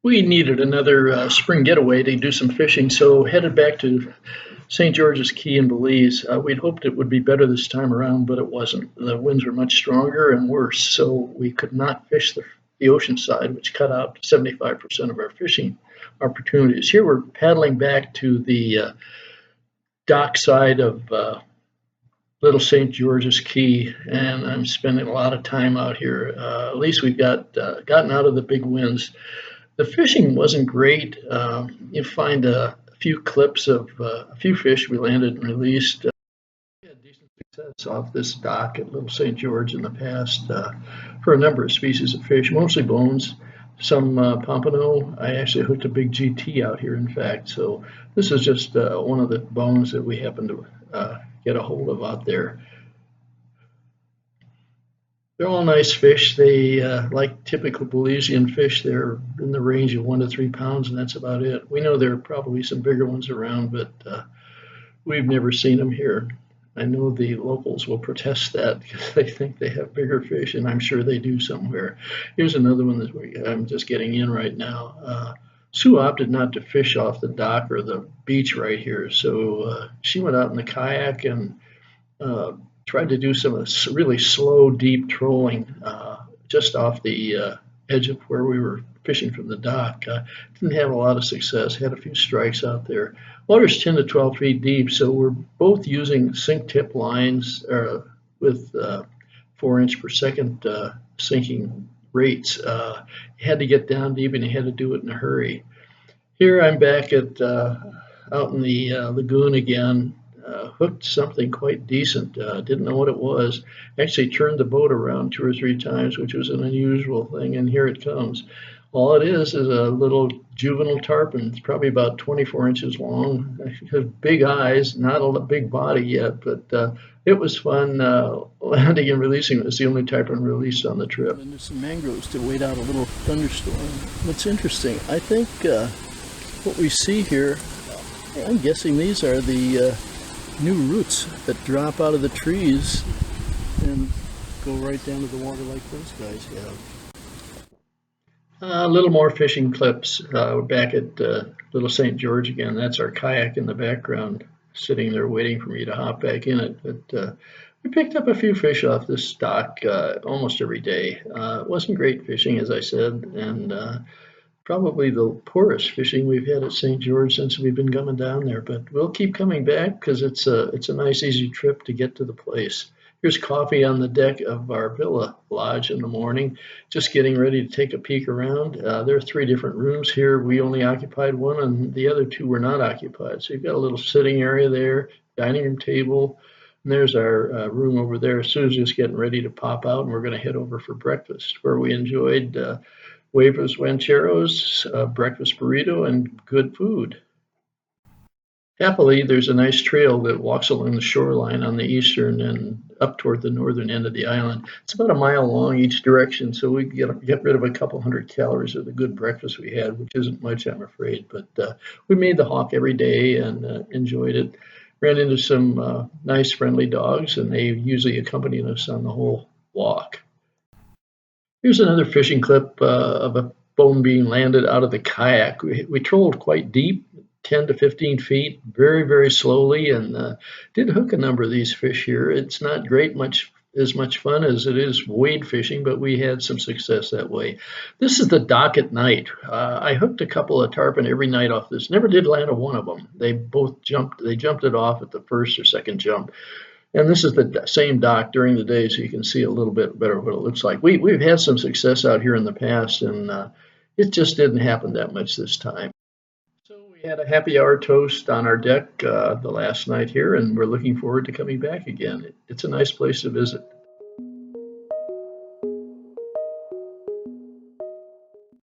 We needed another spring getaway to do some fishing, so headed back to St. George's Caye in Belize. We'd hoped it would be better this time around, but it wasn't. The winds were much stronger and worse, so we could not fish the ocean side, which cut out 75% of our fishing opportunities. Here we're paddling back to the dock side of Little St. George's Caye, and I'm spending a lot of time out here. At least we've gotten out of the big winds. The fishing wasn't great. You find a few clips of a few fish we landed and released. We had decent success off this dock at Little St. George in the past for a number of species of fish, mostly bones, some pompano. I actually hooked a big GT out here, in fact. So this is just one of the bones that we happened to get a hold of out there. They're all nice fish. They, like typical Belizean fish, they're in the range of 1 to 3 pounds, and that's about it. We know there are probably some bigger ones around, but we've never seen them here. I know the locals will protest that because they think they have bigger fish, and I'm sure they do somewhere. Here's another one that I'm just getting in right now. Sue opted not to fish off the dock or the beach right here, so she went out in the kayak and tried to do some really slow, deep trolling just off the edge of where we were fishing from the dock. Didn't have a lot of success, had a few strikes out there. Water's 10 to 12 feet deep, so we're both using sink tip lines with 4 inch per second sinking rates. You had to get down deep and you had to do it in a hurry. Here I'm back at out in the lagoon again. Hooked something quite decent. Didn't know what it was. Actually turned the boat around 2 or 3 times, which was an unusual thing, and here it comes. All it is a little juvenile tarpon. It's probably about 24 inches long. It has big eyes, not a big body yet, but it was fun. Landing and releasing. It was the only tarpon released on the trip. And there's some mangroves to wait out a little thunderstorm. What's interesting, I think what we see here, I'm guessing these are the new roots that drop out of the trees and go right down to the water like those guys have. A little more fishing clips. We're back at Little St. George again. That's our kayak in the background, sitting there waiting for me to hop back in it. But we picked up a few fish off this dock almost every day. It wasn't great fishing, as I said, and probably the poorest fishing we've had at St. George since we've been coming down there. But we'll keep coming back because it's a nice, easy trip to get to the place. Here's coffee on the deck of our villa lodge in the morning, just getting ready to take a peek around. There are 3 different rooms here. We only occupied one, and the other 2 were not occupied. So you've got a little sitting area there, dining room table, and there's our room over there. Sue's just getting ready to pop out, and we're going to head over for breakfast, where we enjoyed huevos rancheros, breakfast burrito, and good food. Happily, there's a nice trail that walks along the shoreline on the eastern and up toward the northern end of the island. It's about a mile long each direction, so we get rid of a couple hundred calories of the good breakfast we had, which isn't much, I'm afraid. But we made the hawk every day and enjoyed it. Ran into some nice, friendly dogs, and they usually accompanied us on the whole walk. Here's another fishing clip of a bone being landed out of the kayak. We trolled quite deep, 10 to 15 feet, very, very slowly, and did hook a number of these fish here. It's not as much fun as it is wade fishing, but we had some success that way. This is the dock at night. I hooked a couple of tarpon every night off this. Never did land on one of them. They both jumped. They jumped it off at the first or second jump. And this is the same dock during the day, so you can see a little bit better what it looks like. We've had some success out here in the past, and it just didn't happen that much this time. So we had a happy hour toast on our deck the last night here, and we're looking forward to coming back again. It's a nice place to visit.